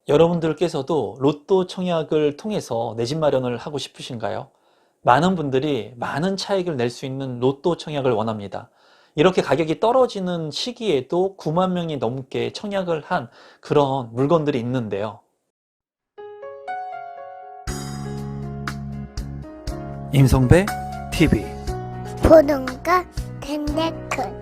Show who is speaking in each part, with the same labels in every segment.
Speaker 1: 여러분들께서도 로또 청약을 통해서 내 집 마련을 하고 싶으신가요? 많은 분들이 많은 차익을 낼 수 있는 로또 청약을 원합니다. 이렇게 가격이 떨어지는 시기에도 9만 명이 넘게 청약을 한 그런 물건들이 있는데요. 임성배 TV
Speaker 2: 보동과 덴데크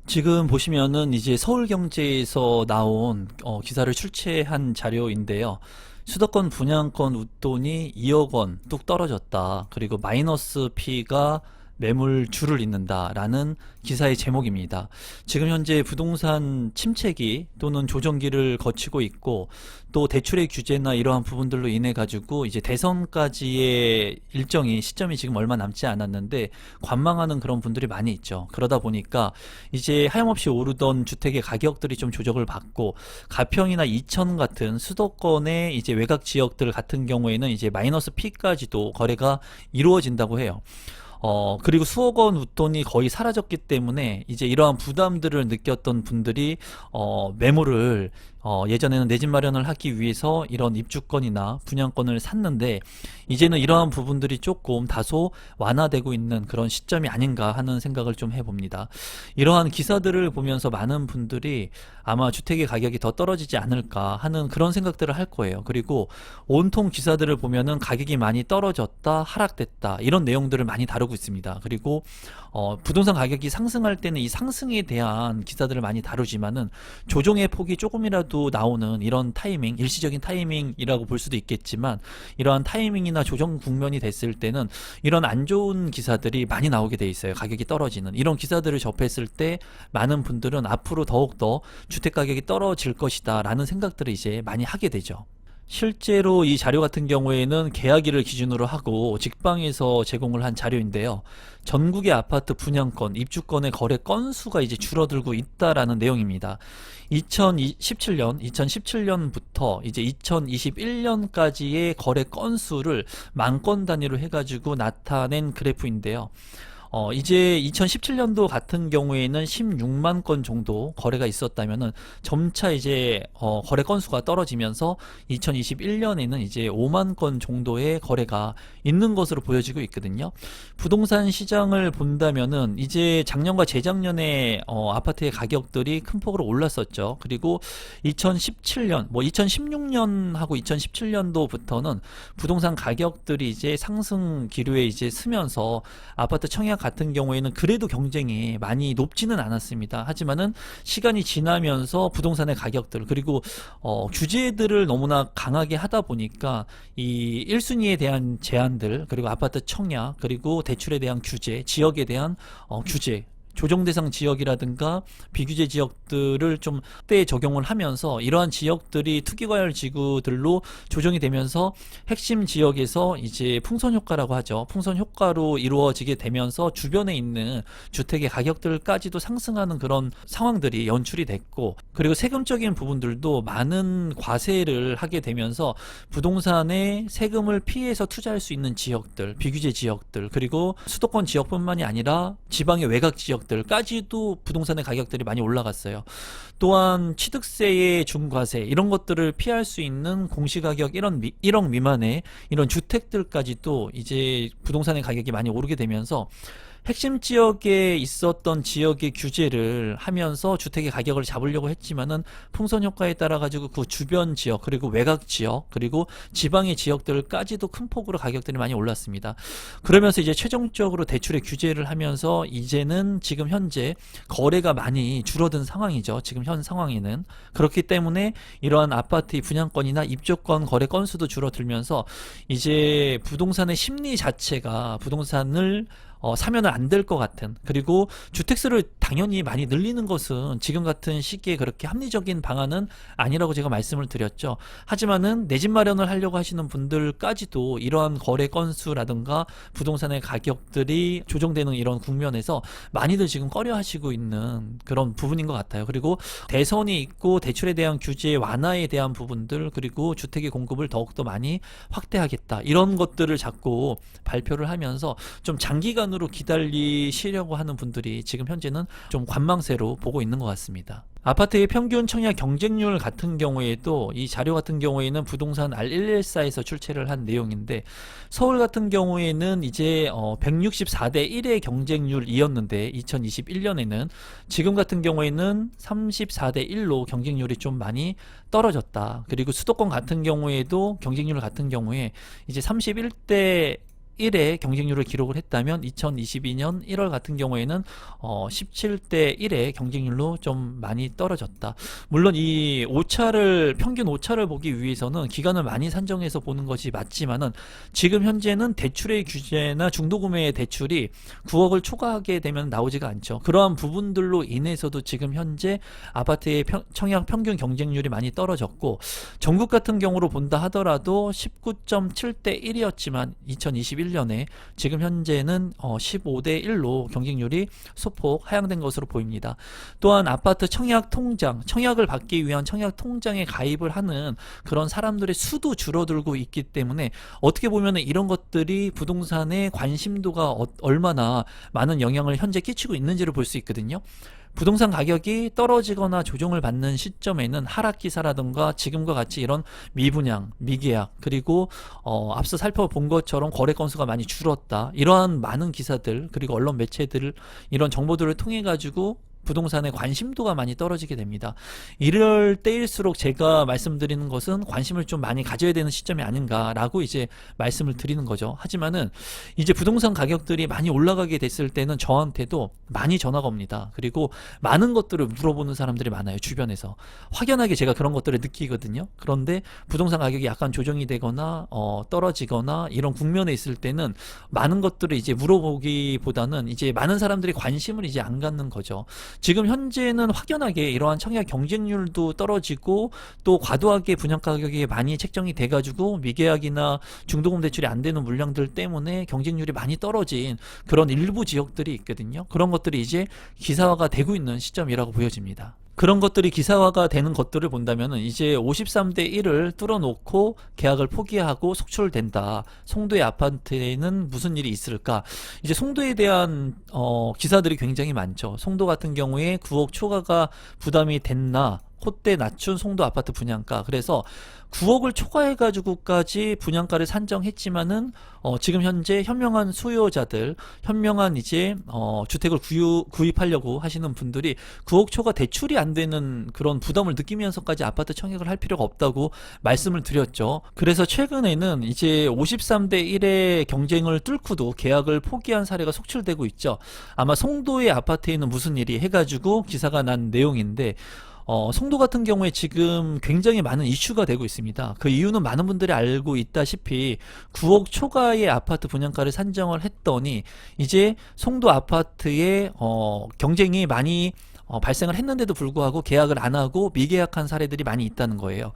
Speaker 1: 지금 보시면은 이제 서울경제에서 나온 기사를 출제한 자료인데요. 수도권 분양권 웃돈이 2억 원 뚝 떨어졌다. 그리고 마이너스 P가 매물줄을 잇는다라는 기사의 제목입니다. 지금 현재 부동산 침체기 또는 조정기를 거치고 있고 또 대출의 규제나 이러한 부분들로 인해 가지고 이제 대선까지의 일정이 시점이 지금 얼마 남지 않았는데 관망하는 그런 분들이 많이 있죠. 그러다 보니까 이제 하염없이 오르던 주택의 가격들이 좀 조정을 받고 가평이나 이천 같은 수도권의 이제 외곽 지역들 같은 경우에는 이제 마이너스 P까지도 거래가 이루어진다고 해요. 그리고 수억 원 웃돈이 거의 사라졌기 때문에 이제 이러한 부담들을 느꼈던 분들이 매물을 예전에는 내 집 마련을 하기 위해서 이런 입주권이나 분양권을 샀는데 이제는 이러한 부분들이 조금 다소 완화되고 있는 그런 시점이 아닌가 하는 생각을 좀 해봅니다. 이러한 기사들을 보면서 많은 분들이 아마 주택의 가격이 더 떨어지지 않을까 하는 그런 생각들을 할 거예요. 그리고 온통 기사들을 보면은 가격이 많이 떨어졌다, 하락됐다 이런 내용들을 많이 다루고 있습니다. 그리고 부동산 가격이 상승할 때는 이 상승에 대한 기사들을 많이 다루지만은 조정의 폭이 조금이라도 나오는 이런 타이밍, 일시적인 타이밍이라고 볼 수도 있겠지만 이러한 타이밍이나 조정 국면이 됐을 때는 이런 안 좋은 기사들이 많이 나오게 돼 있어요. 가격이 떨어지는 이런 기사들을 접했을 때 많은 분들은 앞으로 더욱더 주택 가격이 떨어질 것이다 라는 생각들을 이제 많이 하게 되죠. 실제로 이 자료 같은 경우에는 계약일을 기준으로 하고 직방에서 제공을 한 자료인데요. 전국의 아파트 분양권, 입주권의 거래 건수가 이제 줄어들고 있다라는 내용입니다. 2017년부터 이제 2021년까지의 거래 건수를 만 건 단위로 해가지고 나타낸 그래프인데요. 이제 2017년도 같은 경우에는 16만 건 정도 거래가 있었다면은 점차 이제 거래 건수가 떨어지면서 2021년에는 이제 5만 건 정도의 거래가 있는 것으로 보여지고 있거든요. 부동산 시장을 본다면은 이제 작년과 재작년에 아파트의 가격들이 큰 폭으로 올랐었죠. 그리고 2017년, 2016년하고 2017년도부터는 부동산 가격들이 이제 상승 기류에 이제 서면서 아파트 청약 같은 경우에는 그래도 경쟁이 많이 높지는 않았습니다. 하지만은 시간이 지나면서 부동산의 가격들 그리고 규제들을 너무나 강하게 하다 보니까 이 1순위에 대한 제한들 그리고 아파트 청약 그리고 대출에 대한 규제, 지역에 대한 규제 조정 대상 지역이라든가 비규제 지역들을 좀 그때 적용을 하면서 이러한 지역들이 투기과열 지구들로 조정이 되면서 핵심 지역에서 이제 풍선 효과라고 하죠. 풍선 효과로 이루어지게 되면서 주변에 있는 주택의 가격들까지도 상승하는 그런 상황들이 연출이 됐고 그리고 세금적인 부분들도 많은 과세를 하게 되면서 부동산에 세금을 피해서 투자할 수 있는 지역들, 비규제 지역들 그리고 수도권 지역뿐만이 아니라 지방의 외곽 지역 까지도 부동산의 가격들이 많이 올라갔어요. 또한 취득세의 중과세 이런 것들을 피할 수 있는 공시가격 1억 미만의 이런 주택들까지도 이제 부동산의 가격이 많이 오르게 되면서 핵심 지역에 있었던 지역의 규제를 하면서 주택의 가격을 잡으려고 했지만은 풍선 효과에 따라 가지고 그 주변 지역 그리고 외곽 지역 그리고 지방의 지역들까지도 큰 폭으로 가격들이 많이 올랐습니다. 그러면서 이제 최종적으로 대출의 규제를 하면서 이제는 지금 현재 거래가 많이 줄어든 상황이죠. 지금 현 상황에는 그렇기 때문에 이러한 아파트 분양권이나 입주권 거래 건수도 줄어들면서 이제 부동산의 심리 자체가 부동산을 사면은 안 될 것 같은 그리고 주택수를 당연히 많이 늘리는 것은 지금 같은 시기에 그렇게 합리적인 방안은 아니라고 제가 말씀을 드렸죠. 하지만은 내 집 마련을 하려고 하시는 분들까지도 이러한 거래 건수라든가 부동산의 가격들이 조정되는 이런 국면에서 많이들 지금 꺼려 하시고 있는 그런 부분인 것 같아요. 그리고 대선이 있고 대출에 대한 규제 완화에 대한 부분들 그리고 주택의 공급을 더욱더 많이 확대하겠다 이런 것들을 자꾸 발표를 하면서 좀 장기간으로 기다리시려고 하는 분들이 지금 현재는 좀 관망세로 보고 있는 것 같습니다. 아파트의 평균 청약 경쟁률 같은 경우에도 이 자료 같은 경우에는 부동산 R114에서 출제를 한 내용인데, 서울 같은 경우에는 이제 164대 1의 경쟁률이었는데 2021년에는 지금 같은 경우에는 34대 1로 경쟁률이 좀 많이 떨어졌다. 그리고 수도권 같은 경우에도 경쟁률 같은 경우에 이제 31대 1의 경쟁률을 기록을 했다면 2022년 1월 같은 경우에는 17대 1의 경쟁률로 좀 많이 떨어졌다. 물론 이 평균 오차를 보기 위해서는 기간을 많이 산정해서 보는 것이 맞지만은, 지금 현재는 대출의 규제나 중도금융의 대출이 9억을 초과하게 되면 나오지가 않죠. 그러한 부분들로 인해서도 지금 현재 아파트의 청약 평균 경쟁률이 많이 떨어졌고, 전국 같은 경우로 본다 하더라도 19.7대 1이었지만 2021년에 지금 현재는 15대 1로 경쟁률이 소폭 하향된 것으로 보입니다. 또한 아파트 청약 통장, 청약을 받기 위한 청약 통장에 가입을 하는 그런 사람들의 수도 줄어들고 있기 때문에, 어떻게 보면 이런 것들이 부동산의 관심도가 얼마나 많은 영향을 현재 끼치고 있는지를 볼 수 있거든요. 부동산 가격이 떨어지거나 조정을 받는 시점에는 하락 기사라든가 지금과 같이 이런 미분양, 미계약, 그리고 앞서 살펴본 것처럼 거래 건수가 많이 줄었다, 이러한 많은 기사들, 그리고 언론 매체들, 이런 정보들을 통해 가지고 부동산의 관심도가 많이 떨어지게 됩니다. 이럴 때일수록 제가 말씀드리는 것은 관심을 좀 많이 가져야 되는 시점이 아닌가라고 이제 말씀을 드리는 거죠. 하지만은 이제 부동산 가격들이 많이 올라가게 됐을 때는 저한테도 많이 전화가 옵니다. 그리고 많은 것들을 물어보는 사람들이 많아요. 주변에서 확연하게 제가 그런 것들을 느끼거든요. 그런데 부동산 가격이 약간 조정이 되거나 떨어지거나 이런 국면에 있을 때는 많은 것들을 이제 물어보기보다는 이제 많은 사람들이 관심을 이제 안 갖는 거죠. 지금 현재는 확연하게 이러한 청약 경쟁률도 떨어지고, 또 과도하게 분양가 가격이 많이 책정이 돼가지고 미계약이나 중도금 대출이 안 되는 물량들 때문에 경쟁률이 많이 떨어진 그런 일부 지역들이 있거든요. 그런 것들이 이제 기사화가 되고 있는 시점이라고 보여집니다. 그런 것들이 기사화가 되는 것들을 본다면 이제 53대 1을 뚫어놓고 계약을 포기하고 속출된다. 송도의 아파트에는 무슨 일이 있을까? 이제 송도에 대한 기사들이 굉장히 많죠. 송도 같은 경우에 9억 초과가 부담이 됐나? 콧대 낮춘 송도 아파트 분양가. 그래서 9억을 초과해가지고까지 분양가를 산정했지만은 지금 현재 현명한 수요자들, 현명한 이제 주택을 구입하려고 하시는 분들이 9억 초과 대출이 안 되는 그런 부담을 느끼면서까지 아파트 청약을 할 필요가 없다고 말씀을 드렸죠. 그래서 최근에는 이제 53대 1의 경쟁을 뚫고도 계약을 포기한 사례가 속출되고 있죠. 아마 송도의 아파트에는 무슨 일이 해가지고 기사가 난 내용인데, 송도 같은 경우에 지금 굉장히 많은 이슈가 되고 있습니다. 그 이유는 많은 분들이 알고 있다시피 9억 초과의 아파트 분양가를 산정을 했더니 이제 송도 아파트의 경쟁이 많이 발생을 했는데도 불구하고 계약을 안 하고 미계약한 사례들이 많이 있다는 거예요.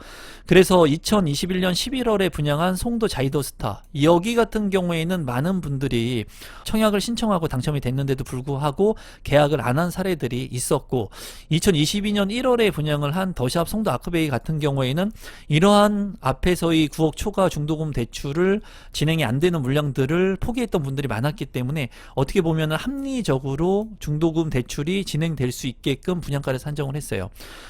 Speaker 1: 그래서 2021년 11월에 분양한 송도 자이더스타, 여기 같은 경우에는 많은 분들이 청약을 신청하고 당첨이 됐는데도 불구하고 계약을 안 한 사례들이 있었고, 2022년 1월에 분양을 한 더샵 송도 아크베이 같은 경우에는 이러한 앞에서의 9억 초과 중도금 대출을 진행이 안 되는 물량들을 포기했던 분들이 많았기 때문에 어떻게 보면 합리적으로 중도금 대출이 진행될 수 있게끔 분양가를 산정을 했어요.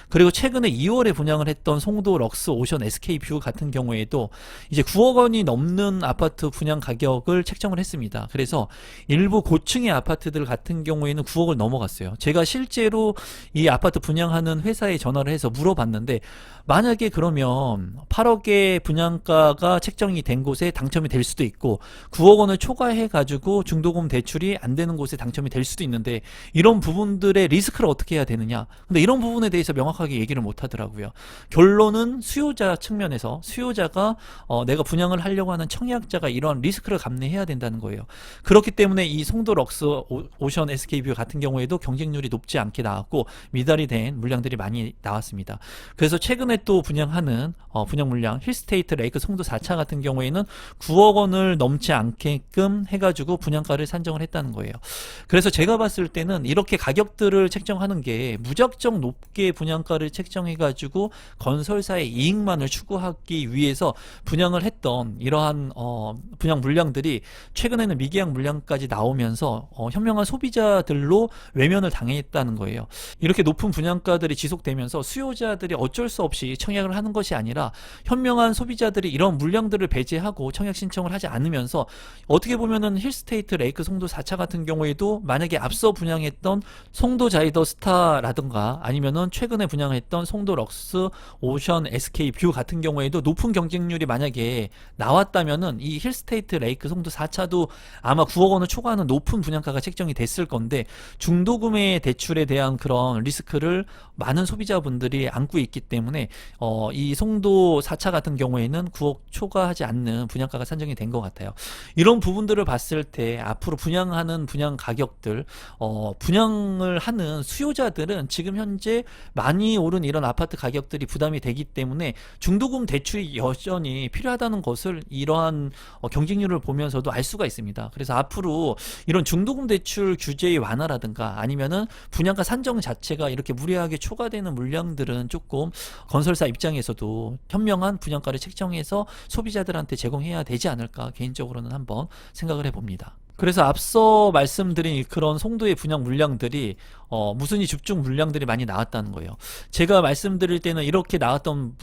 Speaker 1: 그리고 최근에 2월에 분양을 했던 송도 럭스 오션 SK뷰 같은 경우에도 이제 9억 원이 넘는 아파트 분양 가격을 책정을 했습니다. 그래서 일부 고층의 아파트들 같은 경우에는 9억을 넘어갔어요. 제가 실제로 이 아파트 분양하는 회사에 전화를 해서 물어봤는데, 만약에 그러면 8억의 분양가가 책정이 된 곳에 당첨이 될 수도 있고 9억 원을 초과해 가지고 중도금 대출이 안 되는 곳에 당첨이 될 수도 있는데, 이런 부분들의 리스크를 어떻게 해야 되느냐, 근데 이런 부분에 대해서 명확하게 얘기를 못 하더라고요. 결론은 수요자 측면에서 수요자가 내가 분양을 하려고 하는 청약자가 이런 리스크를 감내해야 된다는 거예요. 그렇기 때문에 이 송도 럭스 오션 SK뷰 같은 경우에도 경쟁률이 높지 않게 나왔고 미달이 된 물량들이 많이 나왔습니다. 그래서 최근에 또 분양하는 분양 물량 힐스테이트 레이크 송도 4차 같은 경우에는 9억 원을 넘지 않게끔 해가지고 분양가를 산정을 했다는 거예요. 그래서 제가 봤을 때는 이렇게 가격들을 책정하는 하는 게 무작정 높게 분양가를 책정해가지고 건설사의 이익만을 추구하기 위해서 분양을 했던 이러한 분양 물량들이 최근에는 미계약 물량까지 나오면서 현명한 소비자들로 외면을 당했다는 거예요. 이렇게 높은 분양가들이 지속되면서 수요자들이 어쩔 수 없이 청약을 하는 것이 아니라 현명한 소비자들이 이런 물량들을 배제하고 청약 신청을 하지 않으면서 어떻게 보면은 힐스테이트 레이크 송도 4차 같은 경우에도 만약에 앞서 분양했던 송도 자이더 스타라든가 아니면은 최근에 분양했던 송도 럭스 오션 SK 뷰 같은 경우에도 높은 경쟁률이 만약에 나왔다면은 이 힐스테이트 레이크 송도 4차도 아마 9억 원을 초과하는 높은 분양가가 책정이 됐을 건데 중도금의 대출에 대한 그런 리스크를 많은 소비자분들이 안고 있기 때문에 이 송도 4차 같은 경우에는 9억 초과하지 않는 분양가가 산정이 된 것 같아요. 이런 부분들을 봤을 때 앞으로 분양하는 분양 가격들, 분양을 하는 수요자들은 지금 현재 많이 오른 이런 아파트 가격들이 부담이 되기 때문에 중도금 대출이 여전히 필요하다는 것을 이러한 경쟁률을 보면서도 알 수가 있습니다. 그래서 앞으로 이런 중도금 대출 규제의 완화라든가 아니면은 분양가 산정 자체가 이렇게 무리하게 초과되는 물량들은 조금 건설사 입장에서도 현명한 분양가를 책정해서 소비자들한테 제공해야 되지 않을까 개인적으로는 한번 생각을 해봅니다. 그래서 앞서 말씀드린 그런 송도의 분양 물량들이 무순위 집중 물량들이 많이 나왔다는 거예요. 제가 말씀드릴 때는 이렇게 나왔던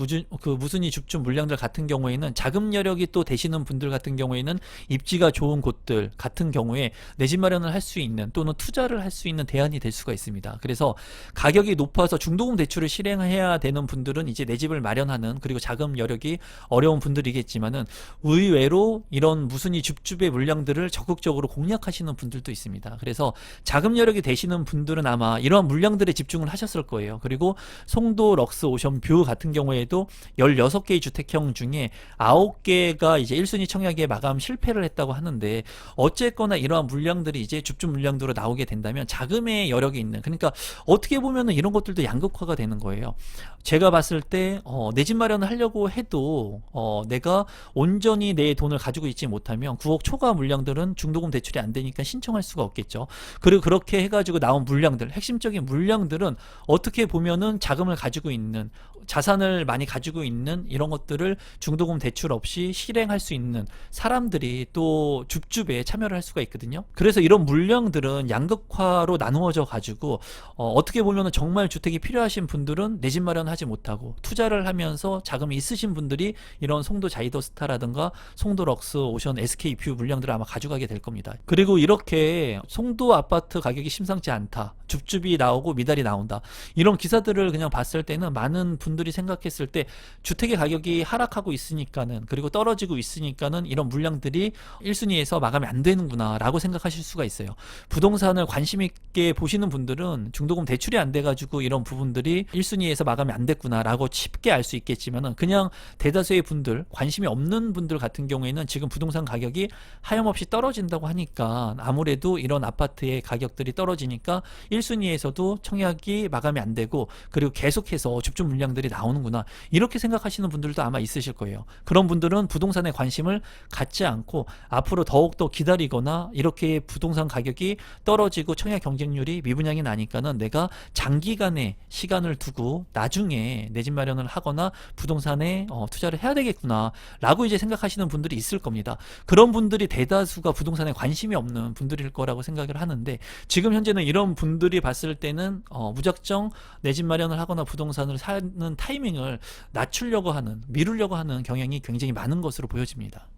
Speaker 1: 무순위 집중 물량들 같은 경우에는 자금 여력이 또 되시는 분들 같은 경우에는 입지가 좋은 곳들 같은 경우에 내 집 마련을 할 수 있는 또는 투자를 할 수 있는 대안이 될 수가 있습니다. 그래서 가격이 높아서 중도금 대출을 실행해야 되는 분들은 이제 내 집을 마련하는 그리고 자금 여력이 어려운 분들이겠지만은 의외로 이런 무순위 집주배 물량들을 적극적으로 공략하시는 분들도 있습니다. 그래서 자금 여력이 되시는 분들은 아마 이러한 물량들에 집중을 하셨을 거예요. 그리고 송도 럭스 오션 뷰 같은 경우에도 16개의 주택형 중에 9개가 이제 1순위 청약에 마감 실패를 했다고 하는데 어쨌거나 이러한 물량들이 이제 집중 물량으로 나오게 된다면 자금의 여력이 있는, 그러니까 어떻게 보면은 이런 것들도 양극화가 되는 거예요. 제가 봤을 때 내 집 마련을 하려고 해도 내가 온전히 내 돈을 가지고 있지 못하면 9억 초과 물량들은 중도금 대출이 안 되니까 신청할 수가 없겠죠. 그리고 그렇게 해가지고 나온 물량들, 핵심적인 물량들은 어떻게 보면은 자금을 가지고 있는, 자산을 많이 가지고 있는 이런 것들을 중도금 대출 없이 실행할 수 있는 사람들이 또 줍줍에 참여를 할 수가 있거든요. 그래서 이런 물량들은 양극화로 나누어져 가지고 어떻게 보면은 정말 주택이 필요하신 분들은 내 집 마련하지 못하고 투자를 하면서 자금이 있으신 분들이 이런 송도 자이더 스타라든가 송도 럭스 오션 SK 뷰 물량들을 아마 가져가게 될 겁니다. 그리고 이렇게 송도 아파트 가격이 심상치 않다, 줍줍이 나오고 미달이 나온다, 이런 기사들을 그냥 봤을 때는 많은 분들이 생각했을 때 주택의 가격이 하락하고 있으니까는, 그리고 떨어지고 있으니까는 이런 물량들이 1순위에서 마감이 안 되는구나 라고 생각하실 수가 있어요. 부동산을 관심 있게 보시는 분들은 중도금 대출이 안 돼가지고 이런 부분들이 1순위에서 마감이 안 됐구나 라고 쉽게 알 수 있겠지만은 그냥 대다수의 분들, 관심이 없는 분들 같은 경우에는 지금 부동산 가격이 하염없이 떨어진다고 하니까 아무래도 이런 아파트의 가격들이 떨어지니까 1순위에서도 청약이 마감이 안 되고 그리고 계속해서 집중 물량들이 나오는구나 이렇게 생각하시는 분들도 아마 있으실 거예요. 그런 분들은 부동산에 관심을 갖지 않고 앞으로 더욱더 기다리거나 이렇게 부동산 가격이 떨어지고 청약 경쟁률이 미분양이 나니까는 내가 장기간의 시간을 두고 나중에 내 집 마련을 하거나 부동산에 투자를 해야 되겠구나 라고 이제 생각하시는 분들이 있을 겁니다. 그런 분들이 대다수가 부동산에 관심이 없는 분들일 거라고 생각을 하는데 지금 현재는 이런 분들이 봤을 때는 무작정 내 집 마련을 하거나 부동산을 사는 타이밍을 낮추려고 하는, 미루려고 하는 경향이 굉장히 많은 것으로 보여집니다.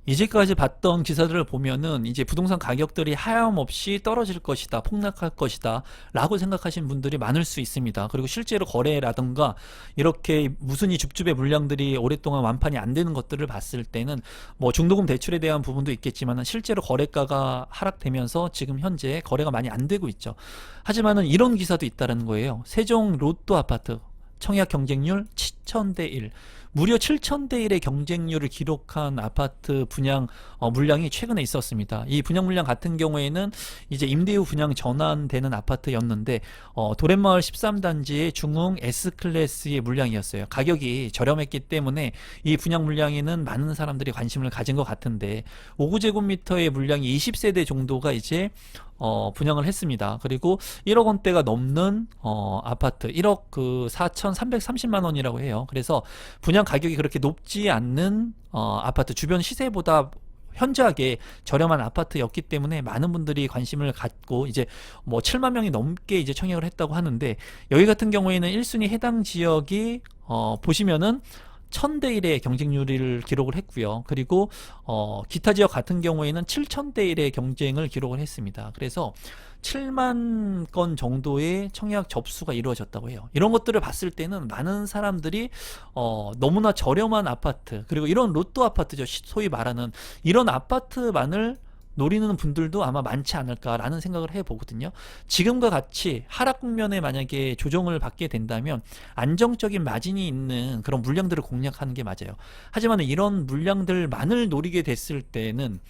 Speaker 1: 이제까지 봤던 기사들을 보면은 이제 부동산 가격들이 하염없이 떨어질 것이다, 폭락할 것이다 라고 생각하신 분들이 많을 수 있습니다. 그리고 실제로 거래라든가 이렇게 무순위 줍줍의 물량들이 오랫동안 완판이 안 되는 것들을 봤을 때는 뭐 중도금 대출에 대한 부분도 있겠지만 실제로 거래가가 하락되면서 지금 현재 거래가 많이 안 되고 있죠. 하지만은 이런 기사도 있다는 거예요. 세종 로또 아파트 청약 경쟁률 7,000대 1, 무려 7,000대 1의 경쟁률을 기록한 아파트 분양 물량이 최근에 있었습니다. 이 분양 물량 같은 경우에는 이제 임대 후 분양 전환되는 아파트였는데 도련마을 13단지의 중흥 S클래스의 물량이었어요. 가격이 저렴했기 때문에 이 분양 물량에는 많은 사람들이 관심을 가진 것 같은데 5구제곱미터의 물량이 20세대 정도가 이제 분양을 했습니다. 그리고 1억 원대가 넘는 아파트 1억 4,330만 원이라고 해요. 그래서 분양 가격이 그렇게 높지 않는 아파트, 주변 시세보다 현저하게 저렴한 아파트였기 때문에 많은 분들이 관심을 갖고 이제 뭐 7만 명이 넘게 이제 청약을 했다고 하는데, 여기 같은 경우에는 1순위 해당 지역이 보시면은 1000대 1의 경쟁률을 기록을 했고요. 그리고 기타 지역 같은 경우에는 7000대 1의 경쟁을 기록을 했습니다. 그래서 7만 건 정도의 청약 접수가 이루어졌다고 해요. 이런 것들을 봤을 때는 많은 사람들이 너무나 저렴한 아파트, 그리고 이런 로또 아파트죠, 소위 말하는 이런 아파트만을 노리는 분들도 아마 많지 않을까라는 생각을 해보거든요. 지금과 같이 하락 국면에 만약에 조정을 받게 된다면 안정적인 마진이 있는 그런 물량들을 공략하는 게 맞아요. 하지만 이런 물량들만을 노리게 됐을 때는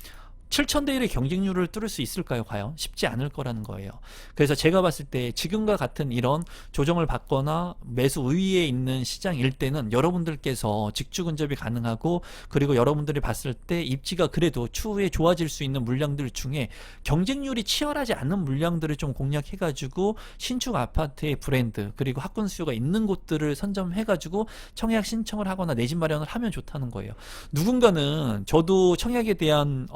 Speaker 1: 7,000대 1의 경쟁률을 뚫을 수 있을까요? 과연 쉽지 않을 거라는 거예요. 그래서 제가 봤을 때 지금과 같은 이런 조정을 받거나 매수 우위에 있는 시장일 때는 여러분들께서 직주 근접이 가능하고, 그리고 여러분들이 봤을 때 입지가 그래도 추후에 좋아질 수 있는 물량들 중에 경쟁률이 치열하지 않은 물량들을 좀 공략해가지고 신축 아파트의 브랜드, 그리고 학군 수요가 있는 곳들을 선점해가지고 청약 신청을 하거나 내 집 마련을 하면 좋다는 거예요. 누군가는, 저도 청약에 대한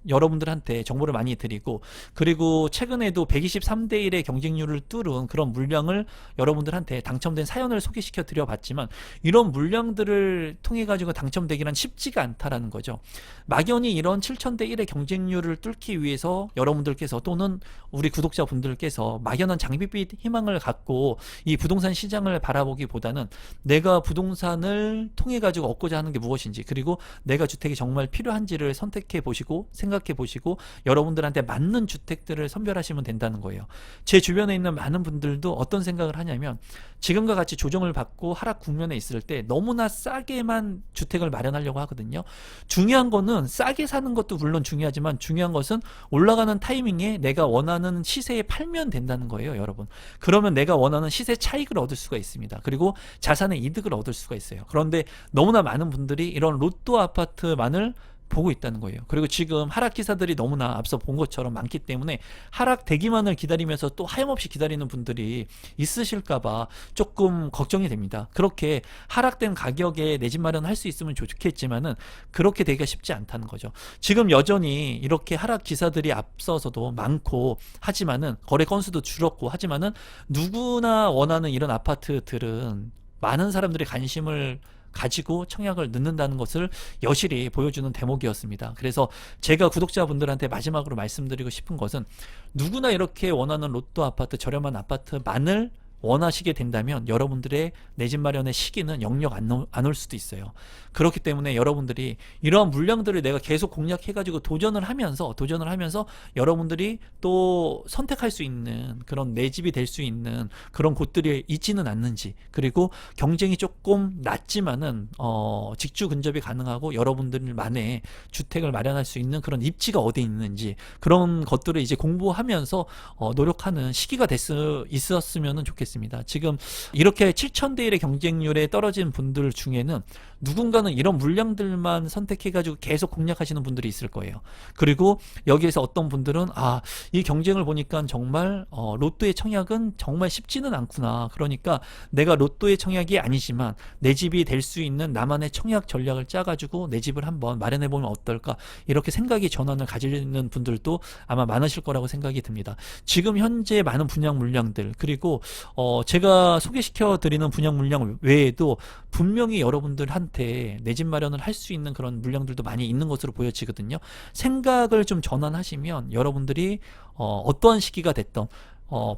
Speaker 1: 여러분들한테 정보를 많이 드리고, 그리고 최근에도 123대 1의 경쟁률을 뚫은 그런 물량을 여러분들한테 당첨된 사연을 소개시켜 드려 봤지만, 이런 물량들을 통해 가지고 당첨되기란 쉽지가 않다라는 거죠. 막연히 이런 7000대 1의 경쟁률을 뚫기 위해서 여러분들께서 또는 우리 구독자분들께서 막연한 장밋빛 희망을 갖고 이 부동산 시장을 바라보기보다는 내가 부동산을 통해 가지고 얻고자 하는 게 무엇인지, 그리고 내가 주택이 정말 필요한지를 선택해 보시고 생각해 보시고 여러분들한테 맞는 주택들을 선별하시면 된다는 거예요. 제 주변에 있는 많은 분들도 어떤 생각을 하냐면, 지금과 같이 조정을 받고 하락 국면에 있을 때 너무나 싸게만 주택을 마련하려고 하거든요. 중요한 거는 싸게 사는 것도 물론 중요하지만, 중요한 것은 올라가는 타이밍에 내가 원하는 시세에 팔면 된다는 거예요, 여러분. 그러면 내가 원하는 시세 차익을 얻을 수가 있습니다. 그리고 자산의 이득을 얻을 수가 있어요. 그런데 너무나 많은 분들이 이런 로또 아파트만을 보고 있다는 거예요. 그리고 지금 하락 기사들이 너무나 앞서 본 것처럼 많기 때문에 하락되기만을 기다리면서 또 하염없이 기다리는 분들이 있으실까봐 조금 걱정이 됩니다. 그렇게 하락된 가격에 내 집 마련할 수 있으면 좋겠지만은 그렇게 되기가 쉽지 않다는 거죠. 지금 여전히 이렇게 하락 기사들이 앞서서도 많고, 하지만은 거래 건수도 줄었고, 하지만은 누구나 원하는 이런 아파트들은 많은 사람들이 관심을 가지고 청약을 넣는다는 것을 여실히 보여주는 대목이었습니다. 그래서 제가 구독자분들한테 마지막으로 말씀드리고 싶은 것은, 누구나 이렇게 원하는 로또 아파트, 저렴한 아파트만을 원하시게 된다면 여러분들의 내 집 마련의 시기는 영영 안 올 수도 있어요. 그렇기 때문에 여러분들이 이러한 물량들을 내가 계속 공략해가지고 도전을 하면서 여러분들이 또 선택할 수 있는 그런 내 집이 될 수 있는 그런 곳들이 있지는 않는지, 그리고 경쟁이 조금 낮지만은 직주 근접이 가능하고 여러분들만의 주택을 마련할 수 있는 그런 입지가 어디 있는지, 그런 것들을 이제 공부하면서 노력하는 시기가 있었으면 좋겠습니다. 지금 이렇게 7000대 1의 경쟁률에 떨어진 분들 중에는 누군가는 이런 물량들만 선택해가지고 계속 공략하시는 분들이 있을 거예요. 그리고 여기에서 어떤 분들은 이 경쟁을 보니까 정말 로또의 청약은 정말 쉽지는 않구나. 그러니까 내가 로또의 청약이 아니지만 내 집이 될 수 있는 나만의 청약 전략을 짜가지고 내 집을 한번 마련해보면 어떨까, 이렇게 생각의 전환을 가지는 분들도 아마 많으실 거라고 생각이 듭니다. 지금 현재 많은 분양 물량들, 그리고 제가 소개시켜 드리는 분양 물량 외에도 분명히 여러분들한테 내 집 마련을 할 수 있는 그런 물량들도 많이 있는 것으로 보여지거든요. 생각을 좀 전환하시면 여러분들이 어떠한 시기가 됐던,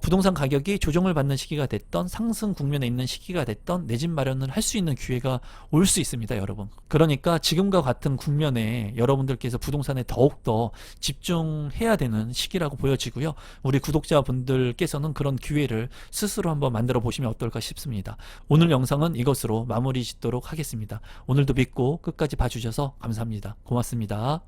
Speaker 1: 부동산 가격이 조정을 받는 시기가 됐던, 상승 국면에 있는 시기가 됐던 내 집 마련을 할 수 있는 기회가 올 수 있습니다, 여러분. 그러니까 지금과 같은 국면에 여러분들께서 부동산에 더욱더 집중해야 되는 시기라고 보여지고요. 우리 구독자분들께서는 그런 기회를 스스로 한번 만들어 보시면 어떨까 싶습니다. 오늘 영상은 이것으로 마무리 짓도록 하겠습니다. 오늘도 믿고 끝까지 봐주셔서 감사합니다. 고맙습니다.